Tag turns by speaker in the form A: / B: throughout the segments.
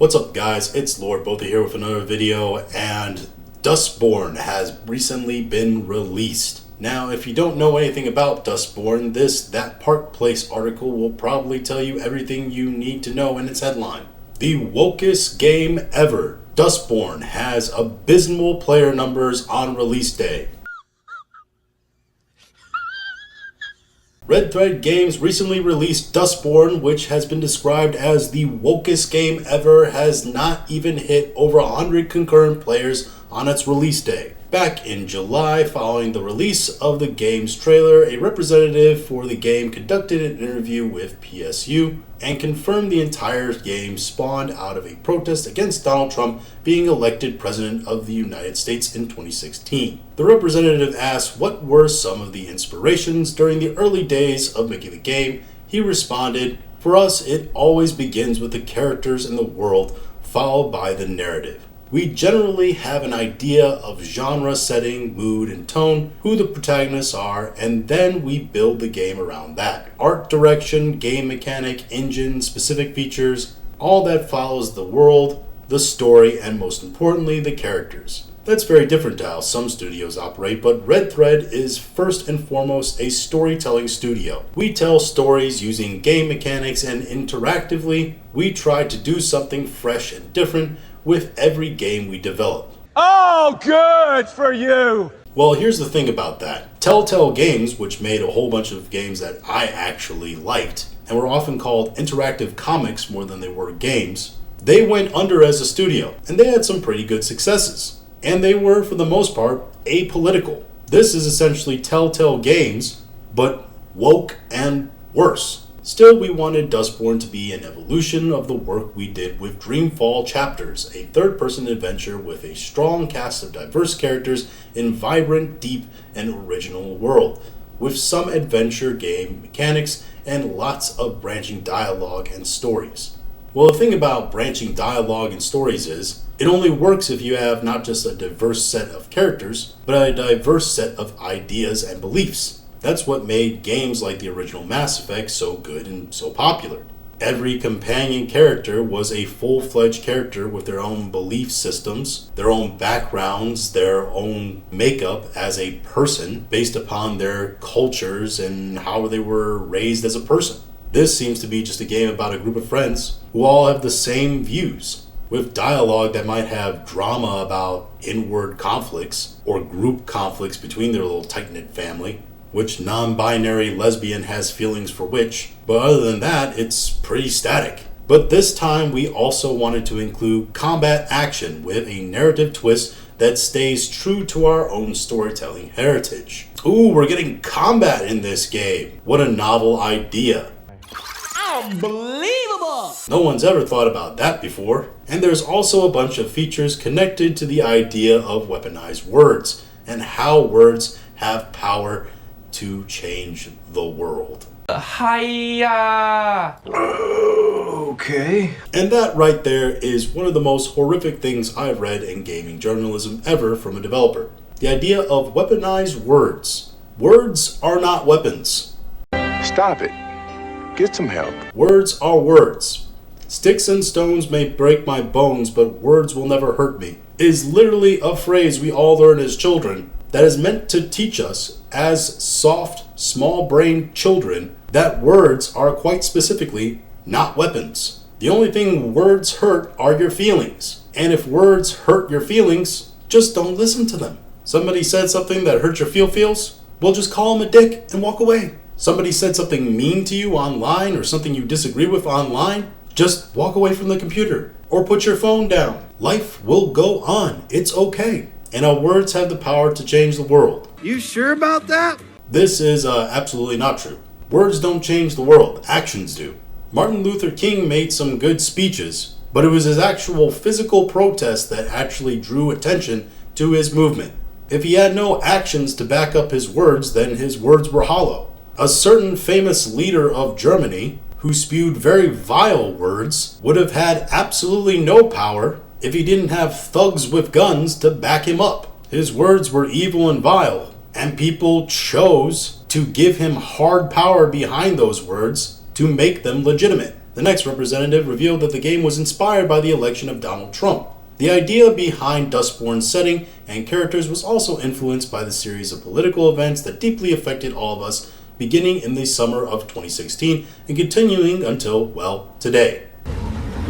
A: What's up guys, it's Lord Botha here with another video, and Dustborn has recently been released. Now if you don't know anything about Dustborn, That Park Place article will probably tell you everything you need to know in its headline. The wokest game ever, Dustborn has abysmal player numbers on release day. Red Thread Games recently released Dustborn, which has been described as the wokest game ever, has not even hit over 100 concurrent players on its release day. Back in July, following the release of the game's trailer, a representative for the game conducted an interview with PSU and confirmed the entire game spawned out of a protest against Donald Trump being elected President of the United States in 2016. The representative asked what were some of the inspirations during the early days of making the game. He responded, "For us, it always begins with the characters in the world, followed by the narrative. We generally have an idea of genre, setting, mood, and tone, who the protagonists are, and then we build the game around that. Art direction, game mechanic, engine, specific features, all that follows the world, the story, and most importantly, the characters." That's very different to how some studios operate, but Red Thread is first and foremost a storytelling studio. We tell stories using game mechanics, and interactively, we try to do something fresh and different with every game we develop.
B: Oh, good for you!
A: Well, here's the thing about that. Telltale Games, which made a whole bunch of games that I actually liked, and were often called interactive comics more than they were games, they went under as a studio, and they had some pretty good successes. And they were, for the most part, apolitical. This is essentially Telltale Games, but woke and worse. Still, we wanted Dustborn to be an evolution of the work we did with Dreamfall Chapters, a third-person adventure with a strong cast of diverse characters in vibrant, deep, and original world, with some adventure game mechanics and lots of branching dialogue and stories. Well, the thing about branching dialogue and stories is, it only works if you have not just a diverse set of characters, but a diverse set of ideas and beliefs. That's what made games like the original Mass Effect so good and so popular. Every companion character was a full-fledged character with their own belief systems, their own backgrounds, their own makeup as a person based upon their cultures and how they were raised as a person. This seems to be just a game about a group of friends who all have the same views, with dialogue that might have drama about inward conflicts or group conflicts between their little tight-knit family. Which non-binary lesbian has feelings for which, but other than that, it's pretty static. But this time we also wanted to include combat action with a narrative twist that stays true to our own storytelling heritage. Ooh, we're getting combat in this game. What a novel idea.
B: Unbelievable!
A: No one's ever thought about that before. And there's also a bunch of features connected to the idea of weaponized words and how words have power to change the world.
B: Hiya!
C: Okay.
A: And that right there is one of the most horrific things I've read in gaming journalism ever from a developer. The idea of weaponized words. Words are not weapons.
C: Stop it. Get some help.
A: Words are words. Sticks and stones may break my bones, but words will never hurt me, is literally a phrase we all learn as children that is meant to teach us, as soft, small-brained children, that words are quite specifically not weapons. The only thing words hurt are your feelings. And if words hurt your feelings, just don't listen to them. Somebody said something that hurt your feels? Well, just call them a dick and walk away. Somebody said something mean to you online or something you disagree with online? Just walk away from the computer or put your phone down. Life will go on. It's okay. And our words have the power to change the world.
D: You sure about that?
A: This is absolutely not true. Words don't change the world, actions do. Martin Luther King made some good speeches, but it was his actual physical protest that actually drew attention to his movement. If he had no actions to back up his words, then his words were hollow. A certain famous leader of Germany, who spewed very vile words, would have had absolutely no power if he didn't have thugs with guns to back him up. His words were evil and vile, and people chose to give him hard power behind those words to make them legitimate. The next representative revealed that the game was inspired by the election of Donald Trump. The idea behind Dustborn's setting and characters was also influenced by the series of political events that deeply affected all of us, beginning in the summer of 2016 and continuing until, well, today.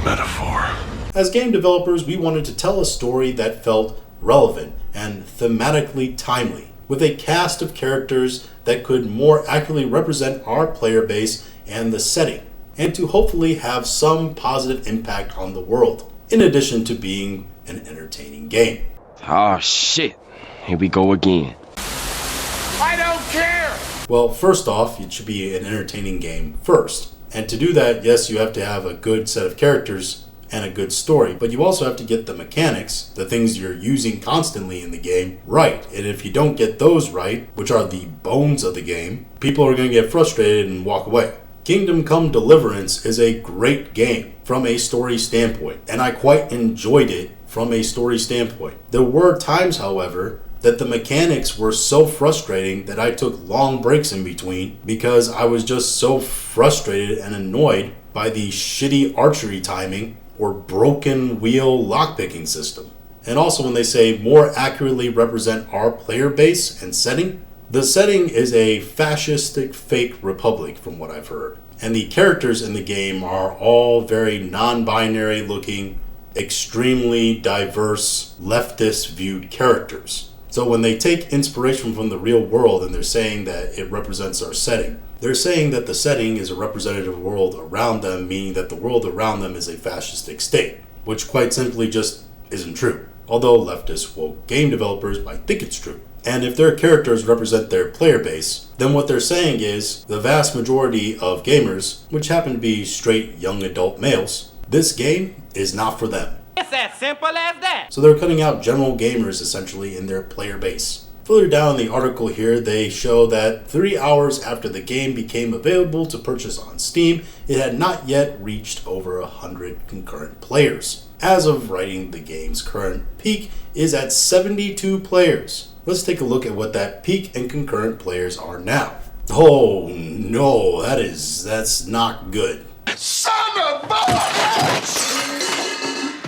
C: Metaphor.
A: As game developers, we wanted to tell a story that felt relevant and thematically timely, with a cast of characters that could more accurately represent our player base and the setting, and to hopefully have some positive impact on the world, in addition to being an entertaining game.
D: Oh shit, here we go again.
B: I don't care!
A: Well, first off, it should be an entertaining game first. And to do that, yes, you have to have a good set of characters and a good story, but you also have to get the mechanics, the things you're using constantly in the game, right. And if you don't get those right, which are the bones of the game, people are going to get frustrated and walk away. Kingdom Come Deliverance is a great game from a story standpoint, and I quite enjoyed it from a story standpoint. There were times, however, that the mechanics were so frustrating that I took long breaks in between because I was just so frustrated and annoyed by the shitty archery timing or broken wheel lockpicking system. And also when they say more accurately represent our player base and setting, the setting is a fascistic fake republic from what I've heard. And the characters in the game are all very non-binary looking, extremely diverse, leftist viewed characters. So when they take inspiration from the real world and they're saying that it represents our setting, they're saying that the setting is a representative world around them, meaning that the world around them is a fascistic state, which quite simply just isn't true. Although leftist woke game developers might think it's true. And if their characters represent their player base, then what they're saying is the vast majority of gamers, which happen to be straight young adult males, this game is not for them.
E: It's as simple as that.
A: So they're cutting out general gamers essentially in their player base. Further down in the article here, they show that 3 hours after the game became available to purchase on Steam, it had not yet reached over 100 concurrent players. As of writing, the game's current peak is at 72 players. Let's take a look at what that peak and concurrent players are now. Oh no, that's not good.
C: Son of a bitch!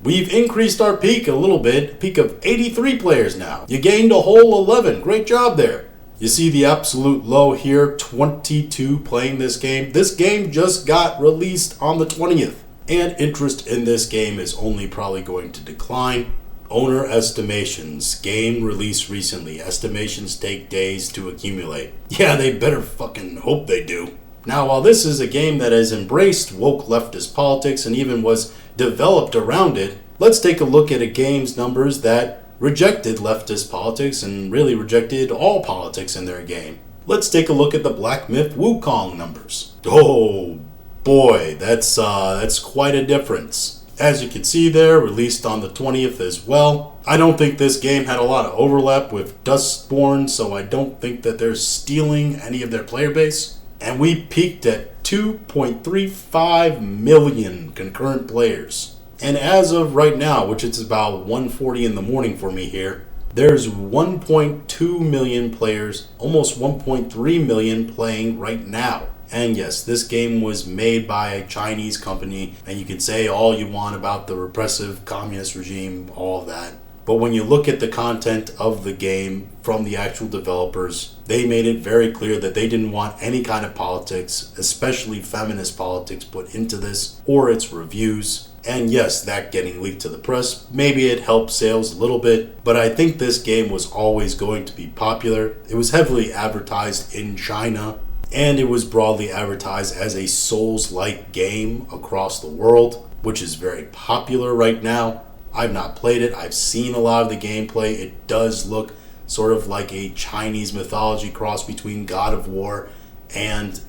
A: We've increased our peak a little bit, peak of 83 players now. You gained a whole 11, great job there. You see the absolute low here, 22 playing this game. This game just got released on the 20th, and interest in this game is only probably going to decline. Owner estimations, game released recently, estimations take days to accumulate. Yeah, they better fucking hope they do. Now, while this is a game that has embraced woke leftist politics and even was developed around it, let's take a look at a game's numbers that rejected leftist politics and really rejected all politics in their game. Let's take a look at the Black Myth Wukong numbers. Oh boy, that's quite a difference. As you can see there, released on the 20th as well. I don't think this game had a lot of overlap with Dustborn, so I don't think that they're stealing any of their player base. And we peaked at 2.35 million concurrent players. And as of right now, which it's about 1:40 in the morning for me here, there's 1.2 million players, almost 1.3 million playing right now. And yes, this game was made by a Chinese company, and you can say all you want about the repressive communist regime, all of that. But when you look at the content of the game from the actual developers, they made it very clear that they didn't want any kind of politics, especially feminist politics, put into this or its reviews. And yes, that getting leaked to the press, maybe it helped sales a little bit, but I think this game was always going to be popular. It was heavily advertised in China, and it was broadly advertised as a Souls-like game across the world, which is very popular right now. I've not played it. I've seen a lot of the gameplay. It does look sort of like a Chinese mythology cross between God of War and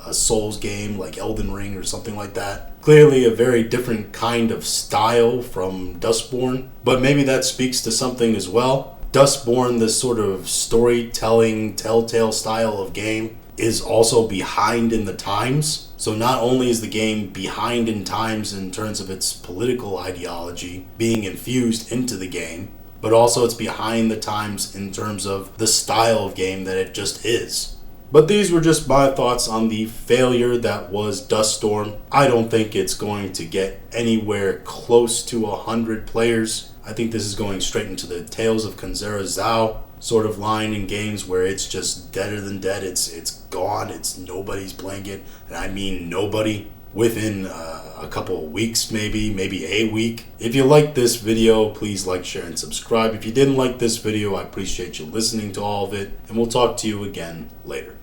A: a Souls game like Elden Ring or something like that. Clearly a very different kind of style from Dustborn, but maybe that speaks to something as well. Dustborn, this sort of storytelling, telltale style of game, is also behind in the times. So not only is the game behind in times in terms of its political ideology being infused into the game, but also it's behind the times in terms of the style of game that it just is. But these were just my thoughts on the failure that was Duststorm. I don't think it's going to get anywhere close to 100 players. I think this is going straight into the Tales of Kanzera Zhao sort of line in games where it's just deader than dead. It's gone. It's nobody's playing it, and I mean nobody. Within a couple of weeks, maybe a week. If you like this video, please like, share, and subscribe. If you didn't like this video, I appreciate you listening to all of it, and we'll talk to you again later.